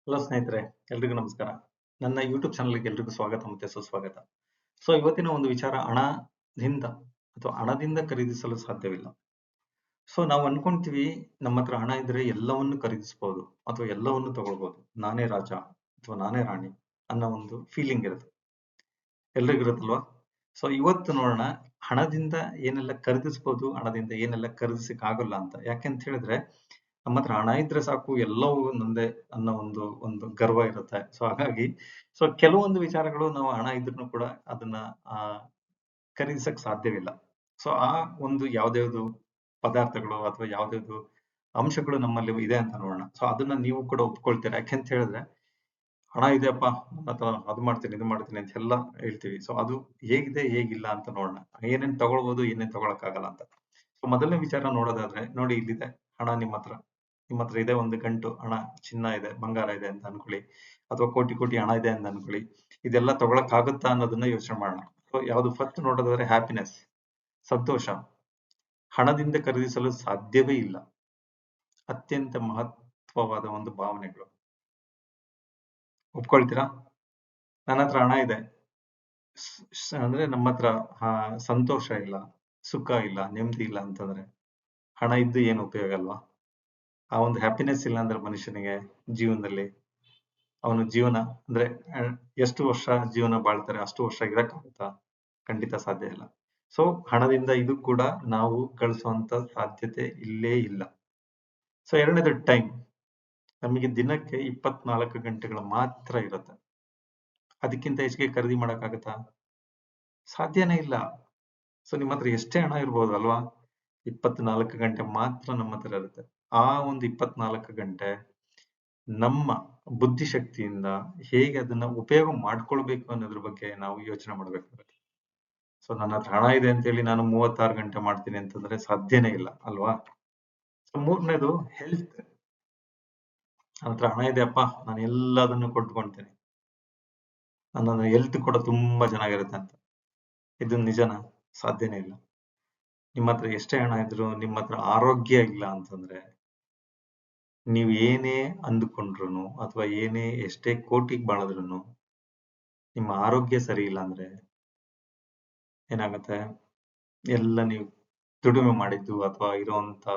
Hello ಸ್ನೇಹಿತರೆ, ಎಲ್ರಿಗೂ ನಮಸ್ಕಾರ. ನನ್ನ ಯೂಟ್ಯೂಬ್ ಚಾನಲ್ಗೆ ಎಲ್ರಿಗೂ ಸ್ವಾಗತ ಮತ್ತೆ ಸುಸ್ವಾಗತ. ಇವತ್ತಿನ ಒಂದು ವಿಚಾರ ಹಣದಿಂದ ಅಥವಾ ಹಣದಿಂದ ಖರೀದಿಸಲು ಸಾಧ್ಯವಿಲ್ಲ. ನಾವು ಅನ್ಕೊಂತೀವಿ ನಮ್ಮ ಹತ್ರ ಹಣ ಇದ್ರೆ ಎಲ್ಲವನ್ನು ಖರೀದಿಸಬಹುದು ಅಥವಾ ಎಲ್ಲವನ್ನು ತಗೊಳ್ಬಹುದು. ನಾನೇ ರಾಜ ಅಥವಾ ನಾನೇ ರಾಣಿ ಅನ್ನೋ ಒಂದು ಫೀಲಿಂಗ್ ಇರುತ್ತೆ. ಎಲ್ರಿಗೂ ಇರುತ್ತಲ್ವಾ? ಇವತ್ತು ನೋಡೋಣ ಹಣದಿಂದ ಏನೆಲ್ಲ ಖರೀದಿಸಬಹುದು, ಹಣದಿಂದ ಏನೆಲ್ಲ ಖರೀದಿಸಕ್ ಆಗಲ್ಲ ಅಂತ. ಯಾಕೆಂತ ಹೇಳಿದ್ರೆ ನಮ್ಮ ಹತ್ರ ಹಣ ಇದ್ರೆ ಸಾಕು ಎಲ್ಲವೂ ನಂದೇ ಅನ್ನೋ ಒಂದು ಗರ್ವ ಇರುತ್ತೆ. ಹಾಗಾಗಿ ಕೆಲವೊಂದು ವಿಚಾರಗಳು ನಾವು ಹಣ ಇದ್ರೂ ಕೂಡ ಅದನ್ನ ಖರೀದಿಸಕ್ ಸಾಧ್ಯವಿಲ್ಲ. ಆ ಒಂದು ಯಾವ್ದ್ಯಾವ್ದು ಪದಾರ್ಥಗಳು ಅಥವಾ ಯಾವ್ದ್ಯಾವ್ದು ಅಂಶಗಳು ನಮ್ಮಲ್ಲಿ ಇದೆ ಅಂತ ನೋಡೋಣ. ಅದನ್ನ ನೀವು ಕೂಡ ಒಪ್ಕೊಳ್ತೀರಾ. ಯಾಕೆಂತ ಹೇಳಿದ್ರೆ ಹಣ ಇದೆಯಪ್ಪ ಅಥವಾ ಅದು ಮಾಡ್ತೀನಿ ಇದು ಮಾಡ್ತೀನಿ ಅಂತ ಎಲ್ಲ ಹೇಳ್ತೀವಿ. ಅದು ಹೇಗಿದೆ ಹೇಗಿಲ್ಲ ಅಂತ ನೋಡೋಣ. ಏನೇನ್ ತಗೊಳ್ಬಹುದು ಏನೇನ್ ತಗೊಳಕ್ ಆಗಲ್ಲ ಅಂತ. ಮೊದಲನೇ ವಿಚಾರ ನೋಡೋದಾದ್ರೆ ನೋಡಿ, ಇಲ್ಲಿದೆ ಹಣ ನಿಮ್ಮ ಹತ್ರ ಇದೆ ಒಂದು ಗಂಟು ಹಣ, ಚಿನ್ನ ಇದೆ, ಬಂಗಾರ ಇದೆ ಅಂತ ಅನ್ಕೊಳ್ಳಿ, ಅಥವಾ ಕೋಟಿ ಕೋಟಿ ಹಣ ಇದೆ ಅಂತ ಅನ್ಕೊಳ್ಳಿ. ಇದೆಲ್ಲ ತಗೊಳಕ್ ಆಗುತ್ತಾ ಅನ್ನೋದನ್ನ ಯೋಚನೆ ಮಾಡೋಣ. ಯಾವ್ದು ಫಸ್ಟ್ ನೋಡೋದಾದ್ರೆ ಹ್ಯಾಪಿನೆಸ್, ಸಂತೋಷ ಹಣದಿಂದ ಖರೀದಿಸಲು ಸಾಧ್ಯವೇ ಇಲ್ಲ. ಅತ್ಯಂತ ಮಹತ್ವವಾದ ಒಂದು ಭಾವನೆಗಳು. ಒಪ್ಕೊಳ್ತೀರಾ? ನನ್ನ ಹತ್ರ ಹಣ ಇದೆ ಅಂದ್ರೆ ನಮ್ಮ ಹತ್ರ ಸಂತೋಷ ಇಲ್ಲ, ಸುಖ ಇಲ್ಲ, ನೆಮ್ಮದಿ ಇಲ್ಲ ಅಂತಂದ್ರೆ ಹಣ ಇದ್ದು ಏನು ಉಪಯೋಗ ಅಲ್ವಾ? ಆ ಒಂದು ಹ್ಯಾಪಿನೆಸ್ ಇಲ್ಲ ಅಂದ್ರೆ ಮನುಷ್ಯನಿಗೆ ಜೀವನದಲ್ಲಿ ಅವನು ಜೀವನ ಅಂದ್ರೆ ಎಷ್ಟು ವರ್ಷ ಜೀವನ ಬಾಳ್ತಾರೆ ಅಷ್ಟು ವರ್ಷ ಇರಕ್ಕಾಗುತ್ತಾ? ಖಂಡಿತ ಸಾಧ್ಯ ಇಲ್ಲ. ಹಣದಿಂದ ಇದು ಕೂಡ ನಾವು ಗಳಿಸುವಂತ ಸಾಧ್ಯತೆ ಇಲ್ಲೇ ಇಲ್ಲ. ಎರಡನೇದು ಟೈಮ್. ನಮಗೆ ದಿನಕ್ಕೆ 24 ಗಂಟೆಗಳು ಮಾತ್ರ ಇರುತ್ತೆ. ಅದಕ್ಕಿಂತ ಹೆಚ್ಚಿಗೆ ಖರೀದಿ ಮಾಡಕ್ಕಾಗತ್ತಾ? ಸಾಧ್ಯನೇ ಇಲ್ಲ. ನಿಮ್ಮ ಹತ್ರ ಎಷ್ಟೇ ಹಣ ಇರ್ಬೋದು ಅಲ್ವಾ, 24 ಗಂಟೆ ಮಾತ್ರ ನಮ್ಮ ಹತ್ರ ಇರುತ್ತೆ. ಆ ಒಂದು 24 ಗಂಟೆ ನಮ್ಮ ಬುದ್ಧಿಶಕ್ತಿಯಿಂದ ಹೇಗೆ ಅದನ್ನ ಉಪಯೋಗ ಮಾಡ್ಕೊಳ್ಬೇಕು ಅನ್ನೋದ್ರ ಬಗ್ಗೆ ನಾವು ಯೋಚನೆ ಮಾಡ್ಬೇಕಾಗುತ್ತೆ. ನನ್ನ ಹತ್ರ ಹಣ ಇದೆ ಅಂತ ಹೇಳಿ ನಾನು 36 ಗಂಟೆ ಮಾಡ್ತೀನಿ ಅಂತಂದ್ರೆ ಸಾಧ್ಯನೇ ಇಲ್ಲ ಅಲ್ವಾ? ಮೂರನೇದು ಹೆಲ್ತ್. ನನ್ನ ಹತ್ರ ಹಣ ಇದೆಯಪ್ಪ, ನಾನು ಎಲ್ಲದನ್ನು ಕೊಂಡ್ಕೊಳ್ತೇನೆ, ನನ್ನ ಹೆಲ್ತ್ ಕೂಡ ತುಂಬಾ ಚೆನ್ನಾಗಿರುತ್ತೆ ಅಂತ. ಇದು ನಿಜನಾ? ಸಾಧ್ಯನೇ ಇಲ್ಲ. ನಿಮ್ಮ ಹತ್ರ ಎಷ್ಟೇ ಹಣ ಇದ್ರು ನಿಮ್ಮ ಹತ್ರ ಆರೋಗ್ಯ ಇಲ್ಲ ಅಂತಂದ್ರೆ, ನೀವು ಏನೇ ಅಂದುಕೊಂಡ್ರು ಅಥವಾ ಏನೇ ಎಷ್ಟೇ ಕೋಟಿಗೆ ಬಾಳಿದ್ರು ನಿಮ್ಮ ಆರೋಗ್ಯ ಸರಿ ಇಲ್ಲ ಅಂದ್ರೆ ಏನಾಗುತ್ತೆ? ಎಲ್ಲ ನೀವು ದುಡಿಮೆ ಮಾಡಿದ್ದು ಅಥವಾ ಇರುವಂತ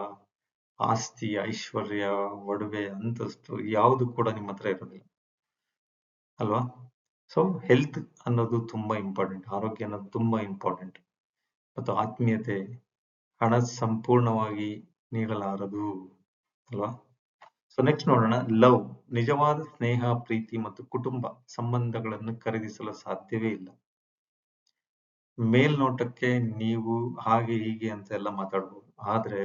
ಆಸ್ತಿ, ಐಶ್ವರ್ಯ, ಒಡವೆ, ಅಂತಸ್ತು ಯಾವುದು ಕೂಡ ನಿಮ್ಮ ಹತ್ರ ಇರೋದಿಲ್ಲ ಅಲ್ವಾ? ಹೆಲ್ತ್ ಅನ್ನೋದು ತುಂಬಾ ಇಂಪಾರ್ಟೆಂಟ್. ಆರೋಗ್ಯ ಅನ್ನೋದು ತುಂಬಾ ಇಂಪಾರ್ಟೆಂಟ್. ಮತ್ತು ಆತ್ಮೀಯತೆ ಹಣ ಸಂಪೂರ್ಣವಾಗಿ ನೀಡಲಾರದು ಅಲ್ವಾ? ನೆಕ್ಸ್ಟ್ ನೋಡೋಣ ಲವ್. ನಿಜವಾದ ಸ್ನೇಹ, ಪ್ರೀತಿ ಮತ್ತು ಕುಟುಂಬ ಸಂಬಂಧಗಳನ್ನು ಖರೀದಿಸಲು ಸಾಧ್ಯವೇ ಇಲ್ಲ. ಮೇಲ್ನೋಟಕ್ಕೆ ನೀವು ಹಾಗೆ ಹೀಗೆ ಅಂತ ಎಲ್ಲ ಮಾತಾಡ್ಬೋದು, ಆದ್ರೆ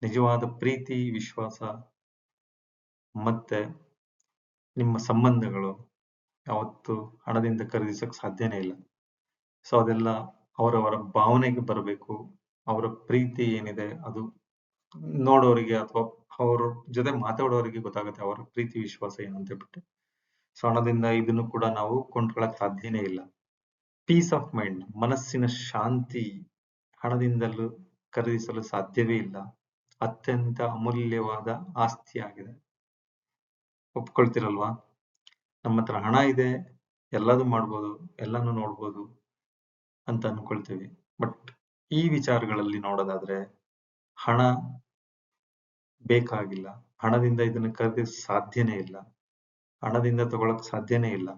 ನಿಜವಾದ ಪ್ರೀತಿ, ವಿಶ್ವಾಸ ಮತ್ತೆ ನಿಮ್ಮ ಸಂಬಂಧಗಳು ಯಾವತ್ತು ಹಣದಿಂದ ಖರೀದಿಸಕ್ ಸಾಧ್ಯನೇ ಇಲ್ಲ. ಅದೆಲ್ಲ ಅವರವರ ಭಾವನೆಗೆ ಬರಬೇಕು. ಅವರ ಪ್ರೀತಿ ಏನಿದೆ ಅದು ನೋಡೋರಿಗೆ ಅಥವಾ ಅವ್ರ ಜೊತೆ ಮಾತಾಡೋರಿಗೆ ಗೊತ್ತಾಗುತ್ತೆ ಅವರ ಪ್ರೀತಿ ವಿಶ್ವಾಸ ಏನು ಅಂತ ಬಿಟ್ಟು. ಹಣದಿಂದ ಇದನ್ನು ಕೂಡ ನಾವು ಕೊಂಡ್ಕೊಳಕ್ ಸಾಧ್ಯನೇ ಇಲ್ಲ. ಪೀಸ್ ಆಫ್ ಮೈಂಡ್, ಮನಸ್ಸಿನ ಶಾಂತಿ ಹಣದಿಂದಲೂ ಖರೀದಿಸಲು ಸಾಧ್ಯವೇ ಇಲ್ಲ. ಅತ್ಯಂತ ಅಮೂಲ್ಯವಾದ ಆಸ್ತಿ ಆಗಿದೆ. ಒಪ್ಕೊಳ್ತಿರಲ್ವಾ? ನಮ್ಮ ಹತ್ರ ಹಣ ಇದೆ, ಎಲ್ಲದೂ ಮಾಡ್ಬೋದು, ಎಲ್ಲಾನು ನೋಡ್ಬೋದು ಅಂತ ಅನ್ಕೊಳ್ತೀವಿ. ಬಟ್ ಈ ವಿಚಾರಗಳಲ್ಲಿ ನೋಡೋದಾದ್ರೆ ಹಣ ಬೇಕಾಗಿಲ್ಲ. ಹಣದಿಂದ ಇದನ್ನ ಖರೀದಿಸ ಸಾಧ್ಯನೇ ಇಲ್ಲ. ಹಣದಿಂದ ತಗೊಳಕ್ ಸಾಧ್ಯನೇ ಇಲ್ಲ.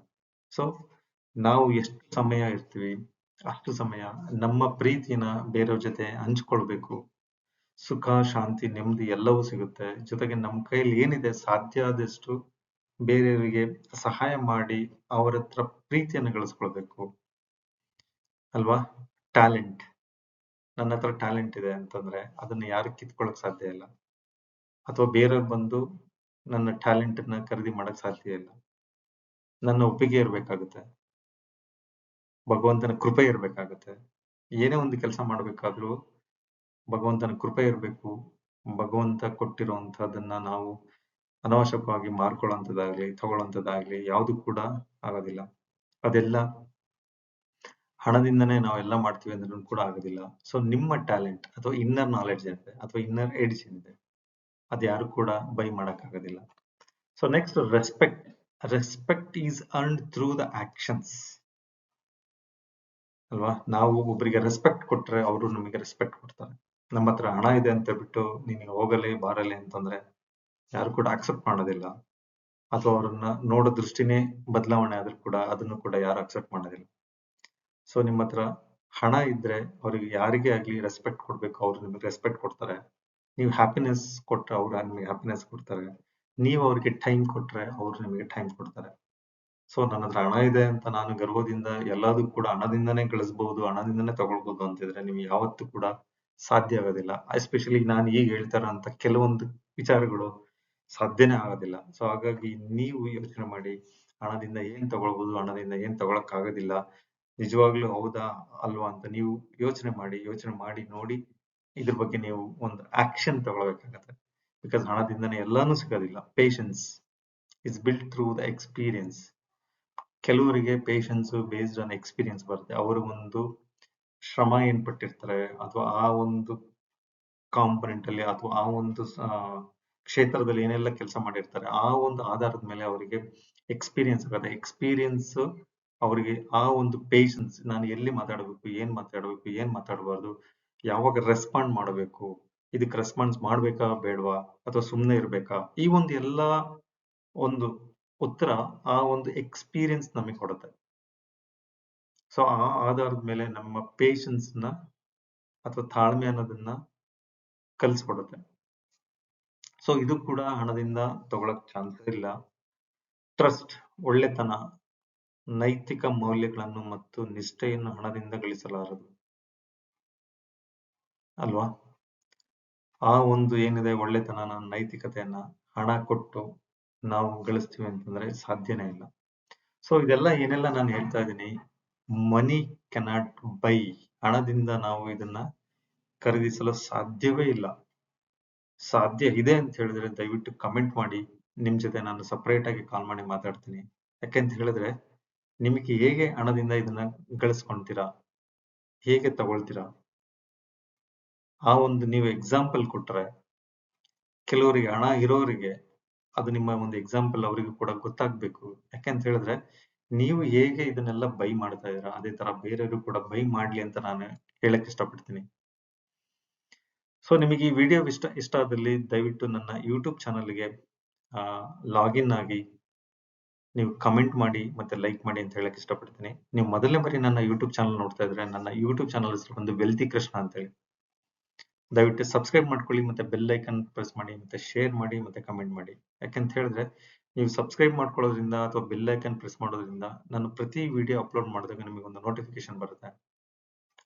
ನಾವು ಎಷ್ಟು ಸಮಯ ಇರ್ತೀವಿ ಅಷ್ಟು ಸಮಯ ನಮ್ಮ ಪ್ರೀತಿನ ಬೇರೆಯವ್ರ ಜೊತೆ ಹಂಚ್ಕೊಳ್ಬೇಕು. ಸುಖ, ಶಾಂತಿ, ನೆಮ್ಮದಿ ಎಲ್ಲವೂ ಸಿಗುತ್ತೆ. ಜೊತೆಗೆ ನಮ್ಮ ಕೈಯಲ್ಲಿ ಏನಿದೆ ಸಾಧ್ಯ ಆದಷ್ಟು ಬೇರೆಯವರಿಗೆ ಸಹಾಯ ಮಾಡಿ ಅವರ ಹತ್ರ ಪ್ರೀತಿಯನ್ನು ಗಳಿಸ್ಕೊಳ್ಬೇಕು ಅಲ್ವಾ? ಟ್ಯಾಲೆಂಟ್. ನನ್ನ ಹತ್ರ ಟ್ಯಾಲೆಂಟ್ ಇದೆ ಅಂತಂದ್ರೆ ಅದನ್ನ ಯಾರು ಕಿತ್ಕೊಳಕ್ ಸಾಧ್ಯ ಇಲ್ಲ. ಅಥವಾ ಬೇರೆಯವ್ರು ಬಂದು ನನ್ನ ಟ್ಯಾಲೆಂಟ್ ನ ಖರೀದಿ ಮಾಡಕ್ ಸಾಧ್ಯ ಇಲ್ಲ. ನನ್ನ ಒಪ್ಪಿಗೆ ಇರ್ಬೇಕಾಗುತ್ತೆ, ಭಗವಂತನ ಕೃಪೆ ಇರ್ಬೇಕಾಗುತ್ತೆ. ಏನೇ ಒಂದು ಕೆಲಸ ಮಾಡ್ಬೇಕಾದ್ರೂ ಭಗವಂತನ ಕೃಪೆ ಇರ್ಬೇಕು. ಭಗವಂತ ಕೊಟ್ಟಿರುವಂತಹದನ್ನ ನಾವು ಅನಾವಶ್ಯಕವಾಗಿ ಮಾರ್ಕೊಳ್ಳುವಂಥದ್ದಾಗ್ಲಿ ತಗೊಳ್ಳುವಂಥದ್ದಾಗ್ಲಿ ಯಾವುದು ಕೂಡ ಆಗೋದಿಲ್ಲ. ಅದೆಲ್ಲ ಹಣದಿಂದನೇ ನಾವೆಲ್ಲ ಮಾಡ್ತೀವಿ ಅಂದ್ರೂ ಕೂಡ ಆಗೋದಿಲ್ಲ. ನಿಮ್ಮ ಟ್ಯಾಲೆಂಟ್ ಅಥವಾ ಇನ್ನರ್ ನಾಲೆಡ್ಜ್ ಏನಿದೆ ಅಥವಾ ಇನ್ನರ್ ಎಡ್ಜ್ ಏನಿದೆ ಅದು ಯಾರು ಕೂಡ ಬೈ ಮಾಡಕ್ ಆಗೋದಿಲ್ಲ. Next respect. Respect is earned through the actions ಅಲ್ವಾ. ನಾವು ಒಬ್ಬರಿಗೆ ರೆಸ್ಪೆಕ್ಟ್ ಕೊಟ್ರೆ ಅವರು ನಮಗೆ ರೆಸ್ಪೆಕ್ಟ್ ಕೊಡ್ತಾರೆ. ನಮ್ಮ ಹತ್ರ ಹಣ ಇದೆ ಅಂತ ಬಿಟ್ಟು ನಿನಗೆ ಹೋಗಲಿ ಬಾರಲಿ ಅಂತಂದ್ರೆ ಯಾರು ಕೂಡ ಅಕ್ಸೆಪ್ಟ್ ಮಾಡೋದಿಲ್ಲ. ಅಥವಾ ಅವ್ರನ್ನ ನೋಡೋ ದೃಷ್ಟಿನೇ ಬದಲಾವಣೆ ಆದ್ರೂ ಕೂಡ ಅದನ್ನು ಕೂಡ ಯಾರು ಅಕ್ಸೆಪ್ಟ್ ಮಾಡೋದಿಲ್ಲ. ಸೊ ನಿಮ್ಮ ಹತ್ರ ಹಣ ಇದ್ರೆ ಅವ್ರಿಗೆ ಯಾರಿಗೇ ಆಗ್ಲಿ ರೆಸ್ಪೆಕ್ಟ್ ಕೊಡ್ಬೇಕು, ಅವ್ರು ನಿಮಗೆ ರೆಸ್ಪೆಕ್ಟ್ ಕೊಡ್ತಾರೆ. ನೀವು ಹ್ಯಾಪಿನೆಸ್ ಕೊಟ್ರೆ ಅವ್ರು ನಿಮಗೆ ಹ್ಯಾಪಿನೆಸ್ ಕೊಡ್ತಾರೆ. ನೀವು ಅವ್ರಿಗೆ ಟೈಮ್ ಕೊಟ್ರೆ ಅವ್ರು ನಿಮಗೆ ಟೈಮ್ ಕೊಡ್ತಾರೆ. ಸೊ ನನ್ನ ಹತ್ರ ಹಣ ಇದೆ ಅಂತ ನಾನು ಗರ್ವದಿಂದ ಎಲ್ಲದೂ ಕೂಡ ಹಣದಿಂದನೇ ಗಳಿಸಬಹುದು, ಹಣದಿಂದನೇ ತಗೊಳ್ಬಹುದು ಅಂತಿದ್ರೆ ನೀವು ಯಾವತ್ತೂ ಕೂಡ ಸಾಧ್ಯ ಆಗೋದಿಲ್ಲ. ಎಸ್ಪೆಷಲಿ ನಾನು ಈಗ ಹೇಳ್ತಾರ ಅಂತ ಕೆಲವೊಂದು ವಿಚಾರಗಳು ಸಾಧ್ಯನೇ ಆಗೋದಿಲ್ಲ. ಸೊ ಹಾಗಾಗಿ ನೀವು ಯೋಚನೆ ಮಾಡಿ, ಹಣದಿಂದ ಏನ್ ತಗೊಳ್ಬಹುದು, ಹಣದಿಂದ ಏನ್ ತಗೊಳಕ್ ಆಗೋದಿಲ್ಲ, ನಿಜವಾಗ್ಲೂ ಹೌದಾ ಅಲ್ವಾ ಅಂತ ನೀವು ಯೋಚನೆ ಮಾಡಿ ನೋಡಿ ಇದ್ರ ಬಗ್ಗೆ ನೀವು ಒಂದು ಆಕ್ಷನ್ ತಗೊಳ್ಬೇಕಾಗತ್ತೆ. ಬಿಕಾಸ್ ಹಣದಿಂದನೇ ಎಲ್ಲಾನು ಸಿಗೋದಿಲ್ಲ. Patience is built through the experience. ಕೆಲವರಿಗೆ ಪೇಷನ್ಸ್ ಬೇಸ್ಡ್ ಆನ್ ಎಕ್ಸ್ಪೀರಿಯನ್ಸ್ ಬರುತ್ತೆ. ಅವರು ಒಂದು ಶ್ರಮ ಏನ್ ಪಟ್ಟಿರ್ತಾರೆ ಅಥವಾ ಆ ಒಂದು ಕಾಂಪೊನೆಂಟ್ ಅಲ್ಲಿ ಅಥವಾ ಆ ಒಂದು ಕ್ಷೇತ್ರದಲ್ಲಿ ಏನೆಲ್ಲ ಕೆಲಸ ಮಾಡಿರ್ತಾರೆ ಆ ಒಂದು ಆಧಾರದ ಮೇಲೆ ಅವರಿಗೆ ಎಕ್ಸ್ಪೀರಿಯನ್ಸ್ ಆಗುತ್ತೆ. ಎಕ್ಸ್ಪೀರಿಯನ್ಸ್ ಅವರಿಗೆ ಆ ಒಂದು ಪೇಷನ್ಸ್, ನಾನು ಎಲ್ಲಿ ಮಾತಾಡಬೇಕು, ಏನ್ ಮಾತಾಡಬಾರ್ದು, ಯಾವಾಗ ರೆಸ್ಪಾಂಡ್ ಮಾಡಬೇಕು, ಇದಕ್ಕೆ ರೆಸ್ಪಾನ್ಸ್ ಮಾಡ್ಬೇಕಾ ಬೇಡವಾ ಅಥವಾ ಸುಮ್ಮನೆ ಇರ್ಬೇಕಾ, ಈ ಒಂದು ಎಲ್ಲ ಒಂದು ಉತ್ತರ ಆ ಒಂದು ಎಕ್ಸ್ಪೀರಿಯನ್ಸ್ ನಮಗೆ ಕೊಡುತ್ತೆ. ಸೊ ಆ ಆಧಾರದ ಮೇಲೆ ನಮ್ಮ ಪೇಷನ್ಸ್ ನ ಅಥವಾ ತಾಳ್ಮೆ ಅನ್ನೋದನ್ನ ಕಲಿಸ್ಕೊಡುತ್ತೆ. ಸೊ ಇದು ಕೂಡ ಹಣದಿಂದ ತಗೊಳಕ್ ಚಾನ್ಸ್ ಇಲ್ಲ. ಟ್ರಸ್ಟ್, ಒಳ್ಳೆತನ, ನೈತಿಕ ಮೌಲ್ಯಗಳನ್ನು ಮತ್ತು ನಿಷ್ಠೆಯನ್ನು ಹಣದಿಂದ ಗಳಿಸಲಾರದು ಅಲ್ವಾ. ಆ ಒಂದು ಏನಿದೆ ಒಳ್ಳೆತನ, ನೈತಿಕತೆಯನ್ನ ಹಣ ಕೊಟ್ಟು ನಾವು ಗಳಿಸ್ತೀವಿ ಅಂತಂದ್ರೆ ಸಾಧ್ಯನೇ ಇಲ್ಲ. ಸೊ ಇದೆಲ್ಲ ಏನೆಲ್ಲ ನಾನು ಹೇಳ್ತಾ ಇದ್ದೀನಿ, ಮನಿ ಕೆನಾಟ್ ಬೈ. ಹಣದಿಂದ ನಾವು ಇದನ್ನ ಖರೀದಿಸಲು ಸಾಧ್ಯವೇ ಇಲ್ಲ. ಸಾಧ್ಯ ಇದೆ ಅಂತ ಹೇಳಿದ್ರೆ ದಯವಿಟ್ಟು ಕಮೆಂಟ್ ಮಾಡಿ. ನಿಮ್ ಜೊತೆ ನಾನು ಸಪರೇಟ್ ಆಗಿ ಕಾಲ್ ಮಾಡಿ ಮಾತಾಡ್ತೀನಿ. ಯಾಕೆಂತ ಹೇಳಿದ್ರೆ ನಿಮಗೆ ಹೇಗೆ ಹಣದಿಂದ ಇದನ್ನ ಗಳಿಸ್ಕೊಂತೀರಾ, ಹೇಗೆ ತಗೊಳ್ತೀರಾ, ಆ ಒಂದು ನೀವು ಎಕ್ಸಾಂಪಲ್ ಕೊಟ್ರೆ ಕೆಲವರಿಗೆ, ಹಣ ಇರೋರಿಗೆ ಅದು ನಿಮ್ಮ ಒಂದು ಎಕ್ಸಾಂಪಲ್ ಅವರಿಗೂ ಕೂಡ ಗೊತ್ತಾಗ್ಬೇಕು. ಯಾಕೆಂತ ಹೇಳಿದ್ರೆ ನೀವು ಹೇಗೆ ಇದನ್ನೆಲ್ಲ ಬೈ ಮಾಡ್ತಾ ಇದ್ದೀರಾ ಅದೇ ತರ ಬೇರೆಯವರು ಕೂಡ ಬೈ ಮಾಡ್ಲಿ ಅಂತ ನಾನು ಹೇಳಕ್ ಇಷ್ಟಪಡ್ತೀನಿ. ಸೊ ನಿಮಗೆ ಈ ವಿಡಿಯೋ ಇಷ್ಟ ಆದಲ್ಲಿ ದಯವಿಟ್ಟು ನನ್ನ ಯೂಟ್ಯೂಬ್ ಚಾನಲ್ಗೆ ಲಾಗಿನ್ ಆಗಿ ನೀವು ಕಮೆಂಟ್ ಮಾಡಿ ಮತ್ತೆ ಲೈಕ್ ಮಾಡಿ ಅಂತ ಹೇಳಕ್ ಇಷ್ಟಪಡ್ತೀನಿ. ನೀವು ಮೊದಲನೇ ಬಾರಿ ನನ್ನ ಯೂಟ್ಯೂಬ್ ಚಾನಲ್ ನೋಡ್ತಾ ಇದ್ರೆ ನನ್ನ ಯೂಟ್ಯೂಬ್ ಚಾನಲ್ ಹೆಸರು ಒಂದು ವೆಲ್ತಿ ಕೃಷ್ಣ ಅಂತ ಹೇಳಿ. ದಯವಿಟ್ಟು ಸಬ್ಸ್ಕ್ರೈಬ್ ಮಾಡ್ಕೊಳ್ಳಿ, ಮತ್ತೆ ಬೆಲ್ ಐಕನ್ ಪ್ರೆಸ್ ಮಾಡಿ, ಮತ್ತೆ ಶೇರ್ ಮಾಡಿ, ಮತ್ತೆ ಕಮೆಂಟ್ ಮಾಡಿ. ಯಾಕಂತ ಹೇಳಿದ್ರೆ ನೀವು ಸಬ್ಸ್ಕ್ರೈಬ್ ಮಾಡ್ಕೊಳ್ಳೋದ್ರಿಂದ ಅಥವಾ ಬೆಲ್ ಐಕನ್ ಪ್ರೆಸ್ ಮಾಡೋದ್ರಿಂದ ನಾನು ಪ್ರತಿ ವಿಡಿಯೋ ಅಪ್ಲೋಡ್ ಮಾಡಿದಾಗ ನಿಮಗೆ ಒಂದು ನೋಟಿಫಿಕೇಶನ್ ಬರುತ್ತೆ.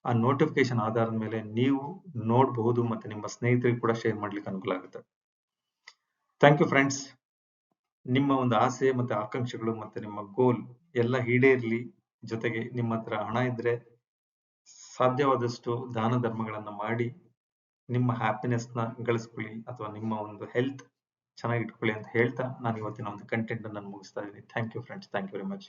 ಆ ನೋಟಿಫಿಕೇಶನ್ ಆಧಾರದ ಮೇಲೆ ನೀವು ನೋಡಬಹುದು ಮತ್ತೆ ನಿಮ್ಮ ಸ್ನೇಹಿತರಿಗೆ ಕೂಡ ಶೇರ್ ಮಾಡ್ಲಿಕ್ಕೆ ಅನುಕೂಲ ಆಗುತ್ತೆ. Thank you friends. ನಿಮ್ಮ ಒಂದು ಆಸೆ ಮತ್ತೆ ಆಕಾಂಕ್ಷೆಗಳು ಮತ್ತೆ ನಿಮ್ಮ ಗೋಲ್ ಎಲ್ಲ ಈಡೇರ್ಲಿ. ಜೊತೆಗೆ ನಿಮ್ಮ ಹತ್ರ ಹಣ ಇದ್ರೆ ಸಾಧ್ಯವಾದಷ್ಟು ದಾನ ಧರ್ಮಗಳನ್ನ ಮಾಡಿ ನಿಮ್ಮ ಹ್ಯಾಪಿನೆಸ್ ನ ಗಳಿಸ್ಕೊಳ್ಳಿ ಅಥವಾ ನಿಮ್ಮ ಒಂದು ಹೆಲ್ತ್ ಚೆನ್ನಾಗಿ ಇಟ್ಕೊಳ್ಳಿ ಅಂತ ಹೇಳ್ತಾ ನಾನು ಇವತ್ತಿನ ಒಂದು ಕಂಟೆಂಟ್ ನಾನು ಮುಗಿಸ್ತಾ ಇದ್ದೀನಿ. Thank you friends. Thank you very much.